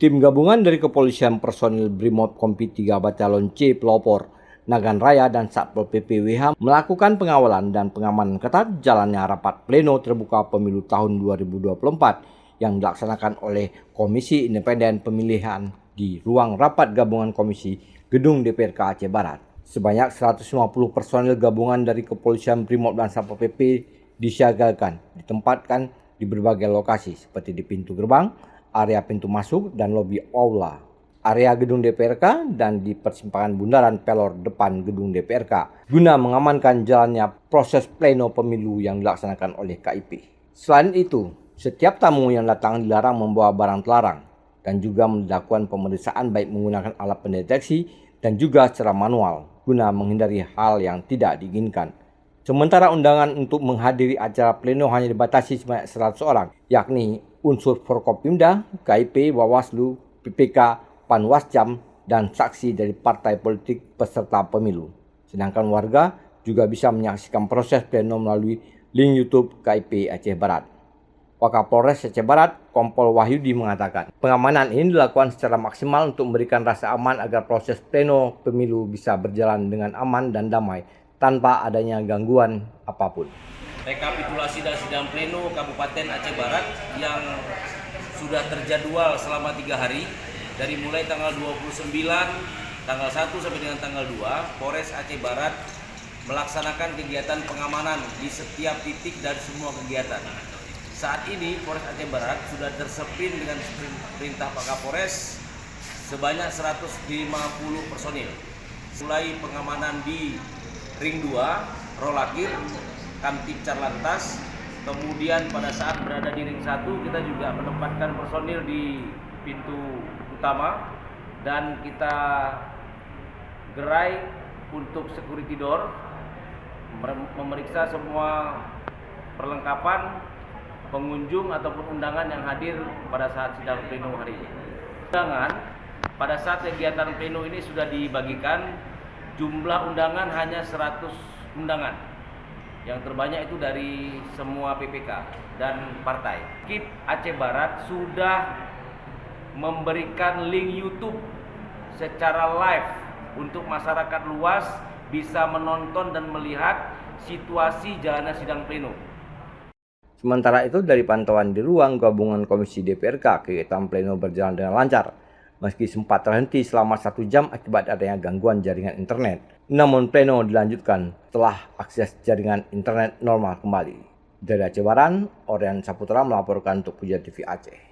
Tim gabungan dari Kepolisian Personil Brimob Kompi 3 Batalon C Pelopor, Nagan Raya dan Satpol PP WH melakukan pengawalan dan pengamanan ketat jalannya rapat pleno terbuka pemilu tahun 2024 yang dilaksanakan oleh Komisi Independen Pemilihan di ruang rapat gabungan Komisi Gedung DPRK Aceh Barat. Sebanyak 150 personil gabungan dari Kepolisian Brimob dan Satpol PP disiagakan, ditempatkan di berbagai lokasi seperti di pintu gerbang, area pintu masuk dan lobi aula, area gedung DPRK dan di persimpangan bundaran pelor depan gedung DPRK guna mengamankan jalannya proses pleno pemilu yang dilaksanakan oleh KIP. Selain itu, setiap tamu yang datang dilarang membawa barang terlarang dan juga melakukan pemeriksaan baik menggunakan alat pendeteksi dan juga secara manual guna menghindari hal yang tidak diinginkan. Sementara undangan untuk menghadiri acara pleno hanya dibatasi sebanyak 100 orang, yakni unsur Forkopimda, KIP, Bawaslu, PPK, Panwascam, dan saksi dari partai politik peserta pemilu. Sedangkan warga juga bisa menyaksikan proses pleno melalui link YouTube KIP Aceh Barat. Wakapolres Aceh Barat, Kompol Wahyudi mengatakan, pengamanan ini dilakukan secara maksimal untuk memberikan rasa aman agar proses pleno pemilu bisa berjalan dengan aman dan damai tanpa adanya gangguan apapun. Rekapitulasi dan sidang pleno Kabupaten Aceh Barat yang sudah terjadwal selama 3 hari dari mulai tanggal 29, tanggal 1 sampai dengan tanggal 2, Polres Aceh Barat melaksanakan kegiatan pengamanan di setiap titik dan semua kegiatan. Saat ini Polres Aceh Barat sudah tersepin dengan perintah Pak Kapolres sebanyak 150 personil. Mulai pengamanan di Ring 2, Rolakir, Kamtip Carlantas, kemudian pada saat berada di Ring 1 kita juga menempatkan personil di pintu utama dan kita gerai untuk security door, memeriksa semua perlengkapan pengunjung ataupun undangan yang hadir pada saat sidang pleno hari ini. Undangan pada saat kegiatan pleno ini sudah dibagikan, jumlah undangan hanya 100 undangan. Yang terbanyak itu dari semua PPK dan partai. KIP Aceh Barat sudah memberikan link YouTube secara live untuk masyarakat luas bisa menonton dan melihat situasi jalannya sidang pleno. Sementara itu, dari pantauan di ruang gabungan Komisi DPRK, kegiatan pleno berjalan dengan lancar, meski sempat terhenti selama 1 jam akibat adanya gangguan jaringan internet. Namun pleno dilanjutkan setelah akses jaringan internet normal kembali. Dari Aceh Barat, Orian Saputra melaporkan untuk Puja TV Aceh.